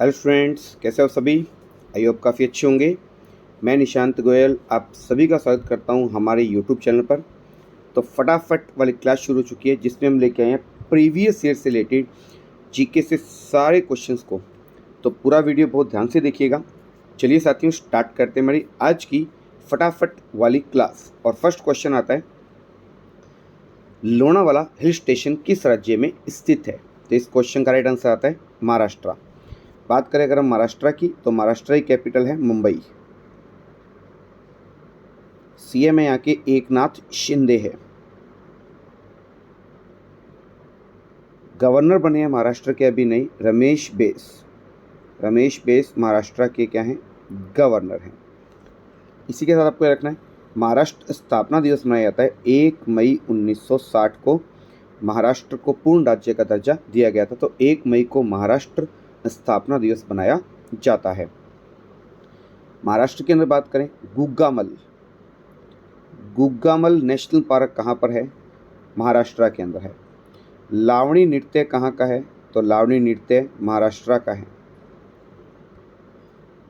Hello friends, कैसे हो सभी। आई होप काफ़ी अच्छे होंगे। मैं निशांत गोयल आप सभी का स्वागत करता हूं हमारे यूट्यूब चैनल पर। तो फटाफट वाली क्लास शुरू हो चुकी है जिसमें हम लेके आए हैं प्रीवियस ईयर से रिलेटेड जीके से सारे क्वेश्चंस को। तो पूरा वीडियो बहुत ध्यान से देखिएगा। चलिए साथियों, स्टार्ट करते हैं हमारी आज की फटाफट वाली क्लास। और फर्स्ट क्वेश्चन आता है, लोनावाला हिल स्टेशन किस राज्य में स्थित है। तो इस क्वेश्चन का राइट आंसर आता है महाराष्ट्र। बात करें अगर हम महाराष्ट्र की, तो महाराष्ट्र की कैपिटल है मुंबई। सीएम है यहाँ के एकनाथ शिंदे है। गवर्नर बने हैं महाराष्ट्र के अभी नहीं, रमेश बैस। रमेश बैस महाराष्ट्र के क्या हैं, गवर्नर हैं। इसी के साथ आपको रखना है, महाराष्ट्र स्थापना दिवस मनाया जाता है 1 मई 1960 को। महाराष्ट्र को पूर्ण राज्य का दर्जा दिया गया था, तो 1 मई को महाराष्ट्र स्थापना दिवस मनाया जाता है। महाराष्ट्र के अंदर बात करें, गुग्गामल नेशनल पार्क कहाँ पर है, महाराष्ट्र के अंदर है। लावणी नृत्य कहाँ का है, तो लावणी नृत्य महाराष्ट्र का है।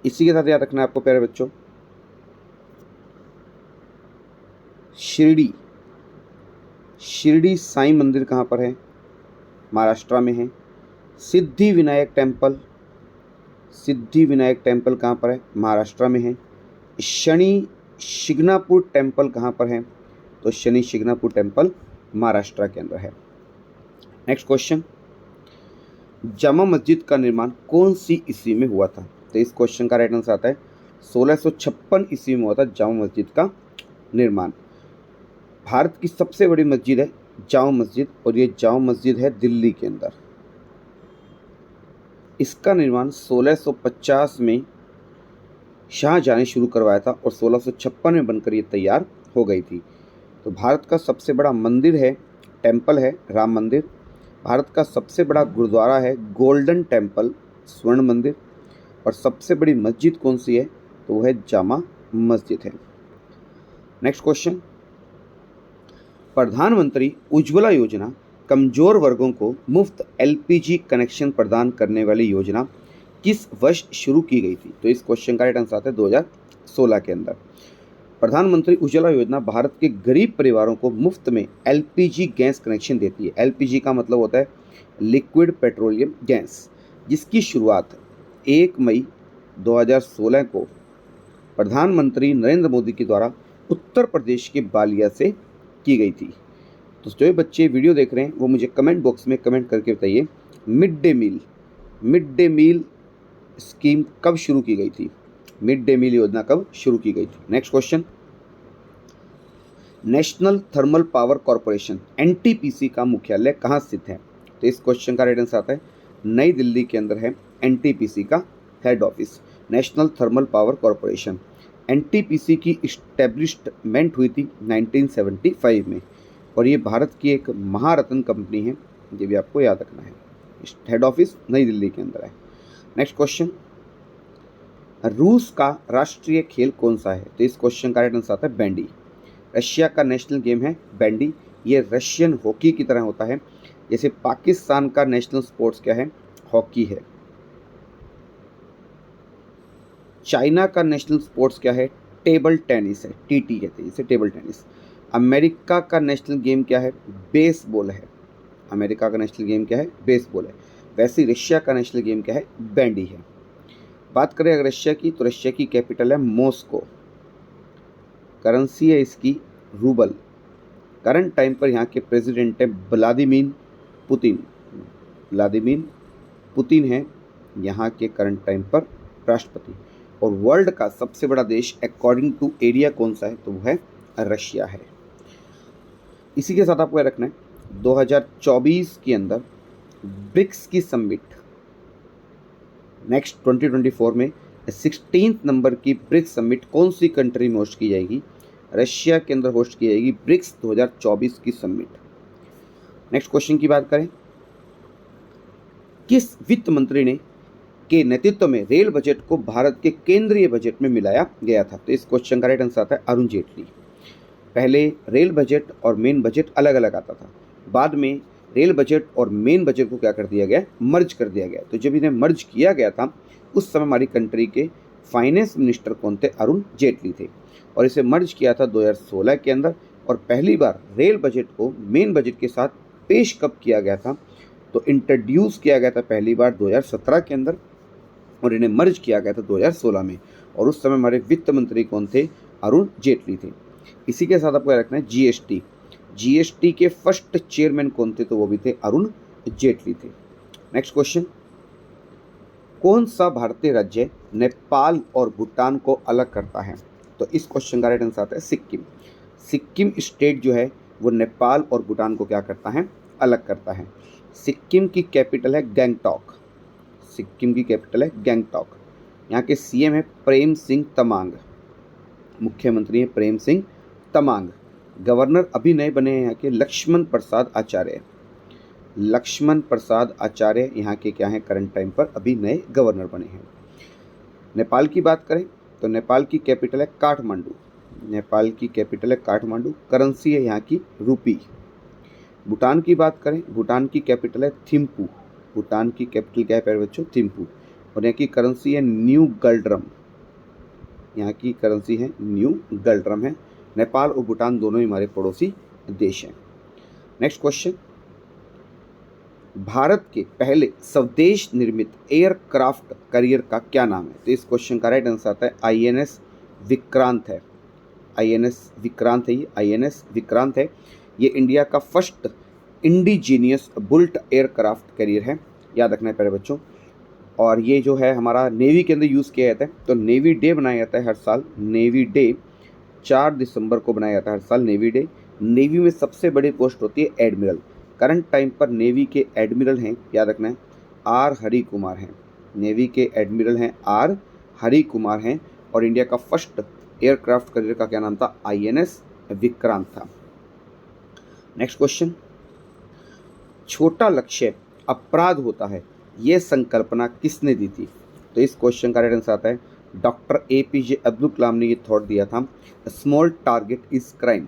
इसी के साथ याद रखना है आपको प्यारे बच्चों, शिरडी साईं मंदिर कहाँ पर है, महाराष्ट्र में है। सिद्धि विनायक टेम्पल कहाँ पर है, महाराष्ट्र में है। शनि शिग्नापुर टेम्पल कहाँ पर है, तो शनि शिग्नापुर टेम्पल महाराष्ट्र के अंदर है। नेक्स्ट क्वेश्चन, जामा मस्जिद का निर्माण कौन सी ईस्वी में हुआ था। तो इस क्वेश्चन का राइट आंसर आता है 1656 ईस्वी में हुआ था जामा मस्जिद का निर्माण। भारत की सबसे बड़ी मस्जिद है जामा मस्जिद, और ये जामा मस्जिद है दिल्ली के अंदर। इसका निर्माण 1650 में शाहजहां ने शुरू करवाया था और 1656 में बनकर ये तैयार हो गई थी। तो भारत का सबसे बड़ा मंदिर है, टेम्पल है राम मंदिर। भारत का सबसे बड़ा गुरुद्वारा है गोल्डन टेम्पल, स्वर्ण मंदिर। और सबसे बड़ी मस्जिद कौन सी है, तो वह है जामा मस्जिद है। नेक्स्ट क्वेश्चन, प्रधानमंत्री उज्ज्वला योजना कमजोर वर्गों को मुफ्त एलपीजी कनेक्शन प्रदान करने वाली योजना किस वर्ष शुरू की गई थी। तो इस क्वेश्चन का राइट आंसर आता है 2016 के अंदर। प्रधानमंत्री उज्ज्वला योजना भारत के गरीब परिवारों को मुफ्त में एलपीजी गैस कनेक्शन देती है। एलपीजी का मतलब होता है लिक्विड पेट्रोलियम गैस, जिसकी शुरुआत 1 मई 2016 को प्रधानमंत्री नरेंद्र मोदी के द्वारा उत्तर प्रदेश के बालिया से की गई थी। तो जो बच्चे वीडियो देख रहे हैं वो मुझे कमेंट बॉक्स में कमेंट करके बताइए, मिड डे मील स्कीम कब शुरू की गई थी, मिड डे मील योजना कब शुरू की गई थी। Next question, national thermal power corporation NTPC का मुख्यालय कहाँ स्थित है। तो इस क्वेश्चन का राइट आंसर आता है नई दिल्ली के अंदर है एनटीपीसी का head office, national thermal power corporation. NTPC की इस्टेब्लिशमेंट हुई थी 1975 में, और ये भारत की एक महारत्न कंपनी है, ये भी आपको याद रखना है। हेड ऑफिस नई दिल्ली के अंदर है। नेक्स्ट क्वेश्चन, रूस का राष्ट्रीय खेल कौन सा है। तो इस क्वेश्चन का राइट आंसर आता है बैंडी। रशिया का नेशनल गेम है बैंडी। ये रशियन हॉकी की तरह होता है, जैसे पाकिस्तान का नेशनल स्पोर्ट्स क्या है, हॉकी है। चाइना का नेशनल स्पोर्ट्स क्या है, टेबल टेनिस है, टीटी कहते हैं इसे, टेबल टेनिस। अमेरिका का नेशनल गेम क्या है, बेसबॉल है। अमेरिका का नेशनल गेम क्या है, बेसबॉल है। वैसे रशिया का नेशनल गेम क्या है, बैंडी है। बात करें अगर रशिया की, तो रशिया की कैपिटल है मॉस्को। करेंसी है इसकी रूबल। करंट टाइम पर यहाँ के प्रेसिडेंट है व्लादिमीर पुतिन है यहाँ के करंट टाइम पर राष्ट्रपति। और वर्ल्ड का सबसे बड़ा देश अकॉर्डिंग टू एरिया कौन सा है, तो वह है रशिया है। इसी के साथ आपको यह रखना है 2024 के अंदर ब्रिक्स की समिट, नेक्स्ट 2024 में 16 नंबर की ब्रिक्स समिट कौन सी कंट्री में होस्ट की जाएगी, रशिया के अंदर होस्ट की जाएगी ब्रिक्स 2024 की समिट। नेक्स्ट क्वेश्चन की बात करें, किस वित्त मंत्री ने के नेतृत्व में रेल बजट को भारत के केंद्रीय बजट में मिलाया गया था। तो इस क्वेश्चन का राइट आंसर आता है अरुण जेटली। पहले रेल बजट और मेन बजट अलग अलग आता था, बाद में रेल बजट और मेन बजट को क्या कर दिया गया, मर्ज कर दिया गया। तो जब इन्हें मर्ज किया गया था उस समय हमारी कंट्री के फाइनेंस मिनिस्टर कौन थे, अरुण जेटली थे, और इसे मर्ज किया था 2016 के अंदर। और पहली बार रेल बजट को मेन बजट के साथ पेश कब किया गया था, तो इंट्रोड्यूस किया गया था पहली बार 2017 के अंदर, और इन्हें मर्ज किया गया था 2016 में, और उस समय हमारे वित्त मंत्री कौन थे, अरुण जेटली थे। इसी के साथ आपको याद रखना है जीएसटी के फर्स्ट चेयरमैन कौन थे, तो वो भी थे अरुण जेटली थे। नेक्स्ट क्वेश्चन, कौन सा भारतीय राज्य नेपाल और भूटान को अलग करता है, तो इस क्वेश्चन का राइट आंसर आता है सिक्किम। सिक्किम स्टेट जो है वो नेपाल और भूटान को क्या करता है, अलग करता है। सिक्किम की कैपिटल है गैंगटॉक, सिक्किम की कैपिटल है गैंगटॉक। यहाँ के सीएम है प्रेम सिंह तमांग, मुख्यमंत्री है प्रेम सिंह तमांग। गवर्नर अभी नए बने हैं यहाँ के लक्ष्मण प्रसाद आचार्य, लक्ष्मण प्रसाद आचार्य यहाँ के क्या हैं, करंट टाइम पर अभी नए गवर्नर बने हैं। नेपाल की बात करें तो नेपाल की कैपिटल है काठमांडू, नेपाल की कैपिटल है काठमांडू, करेंसी है यहाँ की रूपी। भूटान की बात करें, भूटान की कैपिटल है थिम्पू, भूटान की कैपिटल क्या है प्यारे बच्चों, थिम्पू, और यहाँ की करेंसी है न्यू गर्ल्ड्रम, यहाँ की करेंसी है न्यू गर्ल्ड्रम है। नेपाल और भूटान दोनों ही हमारे पड़ोसी देश हैं। नेक्स्ट क्वेश्चन, भारत के पहले स्वदेश निर्मित एयरक्राफ्ट कैरियर का क्या नाम है, तो इस क्वेश्चन का राइट आंसर आता है आईएनएस विक्रांत है, आईएनएस विक्रांत है, ये आईएनएस विक्रांत है। ये इंडिया का first indigenous built aircraft carrier है, याद रखना है प्यारे बच्चों। और ये जो है हमारा नेवी के अंदर यूज़ किया जाता है, तो नेवी डे बनाया जाता है हर साल, नेवी डे 4 दिसंबर को बनाया जाता है हर साल नेवी डे। नेवी में सबसे बड़ी पोस्ट होती है एडमिरल, करंट टाइम पर नेवी के एडमिरल हैं, याद रखना है आर हरि कुमार हैं, नेवी के एडमिरल हैं आर हरि कुमार हैं। और इंडिया का फर्स्ट एयरक्राफ्ट कैरियर का क्या नाम था, आईएनएस विक्रांत था। नेक्स्ट क्वेश्चन, छोटा लक्ष्य अपराध होता है, ये संकल्पना किसने दी थी, तो इस क्वेश्चन का राइट आंसर आता है डॉक्टर एपीजे अब्दुल कलाम ने ये थॉट दिया था। स्मॉल टारगेट इज क्राइम,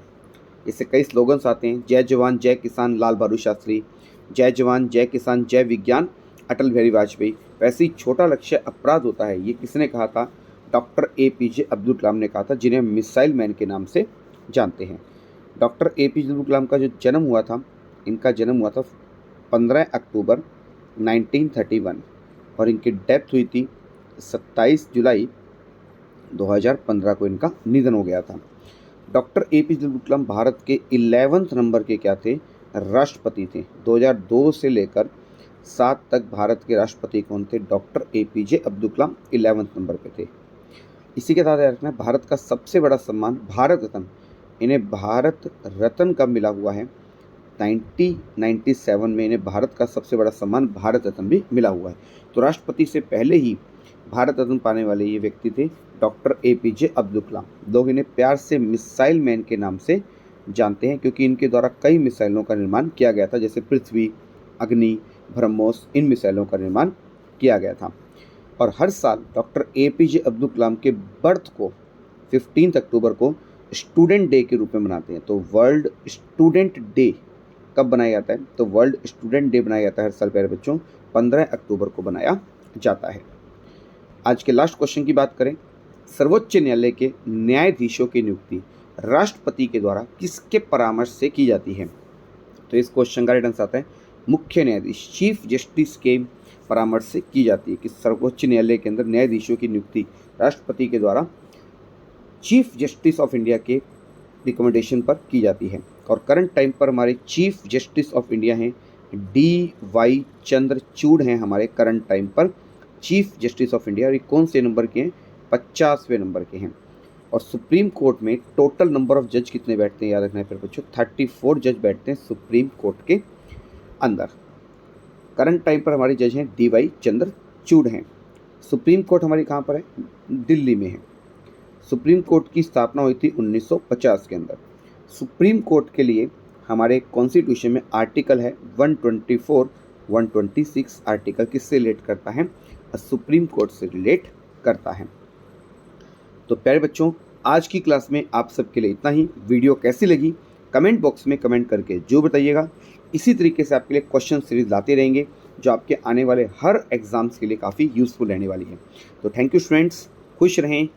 इससे कई स्लोगन्स आते हैं, जय जवान जय किसान लाल बहादुर शास्त्री, जय जवान जय किसान जय विज्ञान अटल बिहारी वाजपेयी। वैसे ही छोटा लक्ष्य अपराध होता है, ये किसने कहा था, डॉक्टर एपीजे अब्दुल कलाम ने कहा था, जिन्हें मिसाइल मैन के नाम से जानते हैं। डॉक्टर एपीजे अब्दुल कलाम का जो जन्म हुआ था, इनका जन्म हुआ था 15 अक्टूबर 1931, और इनकी डेथ हुई थी 27 जुलाई 2015 को, इनका निधन हो गया था। डॉक्टर एपीजे अब्दुल कलाम भारत के 11वें नंबर के क्या थे, राष्ट्रपति थे। 2002 से लेकर 7 तक भारत के राष्ट्रपति कौन थे, doctor APJ Abdul Kalam 11वें number पे थे। इसी के साथ रखना है भारत का सबसे बड़ा सम्मान भारत रत्न, इन्हें भारत रत्न कब मिला हुआ है, 1997 में इन्हें भारत का सबसे बड़ा सम्मान भारत रत्न भी मिला हुआ है। तो राष्ट्रपति से पहले ही भारत रत्न पाने वाले ये व्यक्ति थे डॉक्टर एपीजे अब्दुल कलाम। लोग इन्हें प्यार से मिसाइल मैन के नाम से जानते हैं, क्योंकि इनके द्वारा कई मिसाइलों का निर्माण किया गया था, जैसे पृथ्वी, अग्नि, ब्रह्मोस, इन मिसाइलों का निर्माण किया गया था। और हर साल डॉक्टर एपीजे अब्दुल कलाम के बर्थ को 15 अक्टूबर को स्टूडेंट डे के रूप में मनाते हैं। तो वर्ल्ड स्टूडेंट डे कब बनाया जाता है, तो वर्ल्ड स्टूडेंट डे बनाया जाता है हर साल प्यारे बच्चों, 15 अक्टूबर को बनाया जाता है। आज के लास्ट क्वेश्चन की बात करें, सर्वोच्च न्यायालय के न्यायाधीशों की नियुक्ति राष्ट्रपति के द्वारा किसके परामर्श से की जाती है, तो इस क्वेश्चन का राइट आंसर आता है मुख्य न्यायाधीश, चीफ जस्टिस के परामर्श से की जाती है कि सर्वोच्च न्यायालय के अंदर न्यायाधीशों की नियुक्ति राष्ट्रपति के द्वारा चीफ जस्टिस ऑफ इंडिया के रिकमेंडेशन पर की जाती है। और करंट टाइम पर हमारे चीफ जस्टिस ऑफ इंडिया हैं DY चंद्रचूड़ हैं हमारे करंट टाइम पर चीफ जस्टिस ऑफ इंडिया, और ये कौन से नंबर के हैं, 50वें नंबर के हैं। और सुप्रीम कोर्ट में टोटल नंबर ऑफ जज कितने बैठते हैं, याद रखना है फिर बच्चों, 34 जज बैठते हैं सुप्रीम कोर्ट के अंदर। करंट टाइम पर हमारे जज हैं DY चंद्रचूड़ हैं। सुप्रीम कोर्ट हमारी कहाँ पर है, दिल्ली में है। सुप्रीम कोर्ट की स्थापना हुई थी 1950 के अंदर। सुप्रीम कोर्ट के लिए हमारे कॉन्स्टिट्यूशन में आर्टिकल है 124, 126 आर्टिकल किससे रिलेट करता है, सुप्रीम कोर्ट से रिलेट करता है। तो प्यारे बच्चों, आज की क्लास में आप सबके लिए इतना ही। वीडियो कैसी लगी कमेंट बॉक्स में कमेंट करके जो बताइएगा। इसी तरीके से आपके लिए क्वेश्चन सीरीज लाते रहेंगे जो आपके आने वाले हर एग्ज़ाम्स के लिए काफ़ी यूज़फुल रहने वाली है। तो थैंक यू स्टूडेंट्स, खुश रहें,